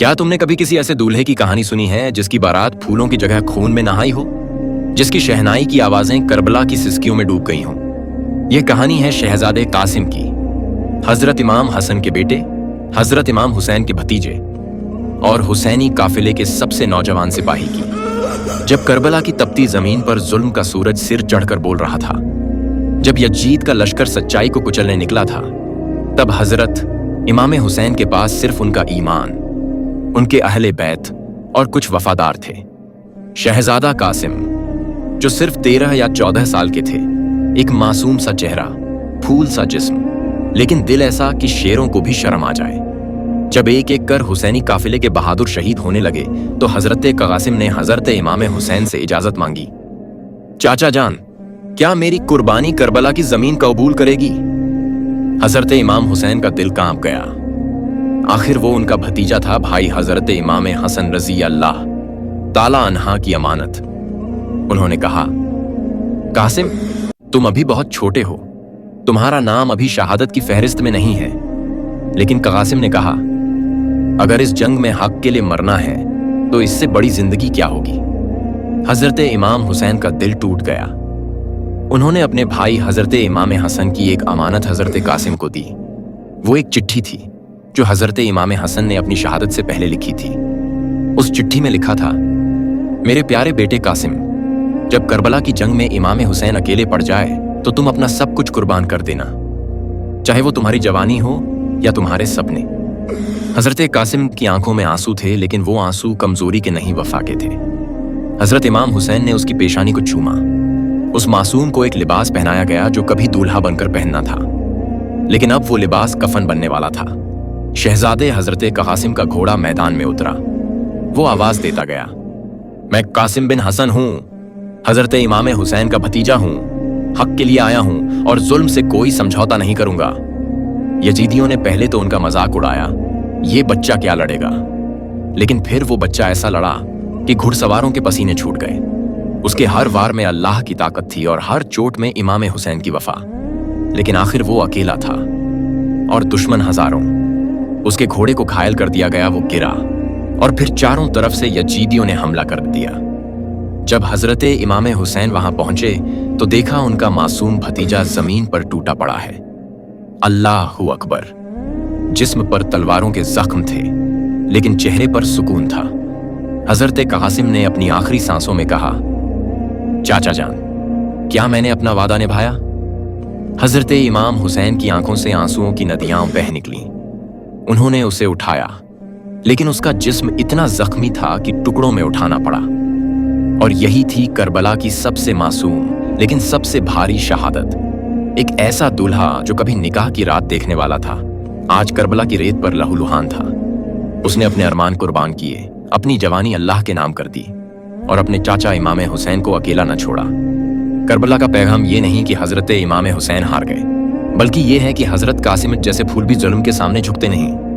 کیا تم نے کبھی کسی ایسے دولہے کی کہانی سنی ہے جس کی بارات پھولوں کی جگہ خون میں نہائی ہو، جس کی شہنائی کی آوازیں کربلا کی سسکیوں میں ڈوب گئی ہوں؟ یہ کہانی ہے شہزادے قاسم کی، حضرت امام حسن کے بیٹے، حضرت امام حسین کے بھتیجے اور حسینی قافلے کے سب سے نوجوان سپاہی کی۔ جب کربلا کی تپتی زمین پر ظلم کا سورج سر چڑھ کر بول رہا تھا، جب یزید کا لشکر سچائی کو کچلنے نکلا تھا، تب حضرت امام حسین کے پاس صرف ان کا ایمان، ان کے اہل بیت اور کچھ وفادار تھے۔ شہزادہ قاسم، جو صرف 13 یا 14 سال کے تھے، ایک معصوم سا چہرہ، پھول سا جسم، لیکن دل ایسا کہ شیروں کو بھی شرم آ جائے۔ جب ایک ایک کر حسینی قافلے کے بہادر شہید ہونے لگے تو حضرت قاسم نے حضرت امام حسین سے اجازت مانگی، چاچا جان، کیا میری قربانی کربلا کی زمین قبول کرے گی؟ حضرت امام حسین کا دل کانپ گیا۔ آخر وہ ان کا بھتیجا تھا، بھائی حضرت امام حسن رضی اللہ تعالی عنہ کی امانت۔ انہوں نے کہا، قاسم، تم ابھی بہت چھوٹے ہو، تمہارا نام ابھی شہادت کی فہرست میں نہیں ہے۔ لیکن قاسم نے کہا، اگر اس جنگ میں حق کے لیے مرنا ہے تو اس سے بڑی زندگی کیا ہوگی؟ حضرت امام حسین کا دل ٹوٹ گیا۔ انہوں نے اپنے بھائی حضرت امام حسن کی ایک امانت حضرت قاسم کو دی۔ وہ ایک چٹھی تھی جو حضرت امام حسن نے اپنی شہادت سے پہلے لکھی تھی۔ اس چٹھی میں لکھا تھا، میرے پیارے بیٹے قاسم، جب کربلا کی جنگ میں امام حسین اکیلے پڑ جائے تو تم اپنا سب کچھ قربان کر دینا، چاہے وہ تمہاری جوانی ہو یا تمہارے سپنے۔ حضرت قاسم کی آنکھوں میں آنسو تھے، لیکن وہ آنسو کمزوری کے نہیں، وفا کے تھے۔ حضرت امام حسین نے اس کی پیشانی کو چوما۔ اس معصوم کو ایک لباس پہنایا گیا جو کبھی دولہا بن کر پہننا تھا، لیکن اب وہ لباس کفن بننے والا تھا۔ شہزادے حضرت قاسم کا گھوڑا میدان میں اترا۔ وہ آواز دیتا گیا، میں قاسم بن حسن ہوں، حضرت امام حسین کا بھتیجا ہوں، حق کے لیے آیا ہوں اور ظلم سے کوئی سمجھوتا نہیں کروں گا۔ یزیدیوں نے پہلے تو ان کا مذاق اڑایا، یہ بچہ کیا لڑے گا، لیکن پھر وہ بچہ ایسا لڑا کہ گھڑ سواروں کے پسینے چھوٹ گئے۔ اس کے ہر وار میں اللہ کی طاقت تھی اور ہر چوٹ میں امام حسین کی وفا، لیکن آخر وہ اکیلا تھا اور دشمن ہزاروں۔ اس کے گھوڑے کو گھائل کر دیا گیا، وہ گرا اور پھر چاروں طرف سے یزیدیوں نے حملہ کر دیا۔ جب حضرت امام حسین وہاں پہنچے تو دیکھا ان کا معصوم بھتیجا زمین پر ٹوٹا پڑا ہے۔ اللہ اکبر! جسم پر تلواروں کے زخم تھے، لیکن چہرے پر سکون تھا۔ حضرت قاسم نے اپنی آخری سانسوں میں کہا، چاچا جان، کیا میں نے اپنا وعدہ نبھایا؟ حضرت امام حسین کی آنکھوں سے آنسوؤں کی ندیاں بہہ نکلیں۔ انہوں نے اسے اٹھایا، لیکن اس کا جسم اتنا زخمی تھا کہ ٹکڑوں میں اٹھانا پڑا۔ اور یہی تھی کربلا کی سب سے معصوم لیکن سب سے بھاری شہادت۔ ایک ایسا دولہا جو کبھی نکاح کی رات دیکھنے والا تھا، آج کربلا کی ریت پر لہولہان تھا۔ اس نے اپنے ارمان قربان کیے، اپنی جوانی اللہ کے نام کر دی اور اپنے چاچا امام حسین کو اکیلا نہ چھوڑا۔ کربلا کا پیغام یہ نہیں کہ حضرت امام حسین ہار گئے، بلکہ یہ ہے کہ حضرت قاسم جیسے پھول بھی ظلم کے سامنے جھکتے نہیں۔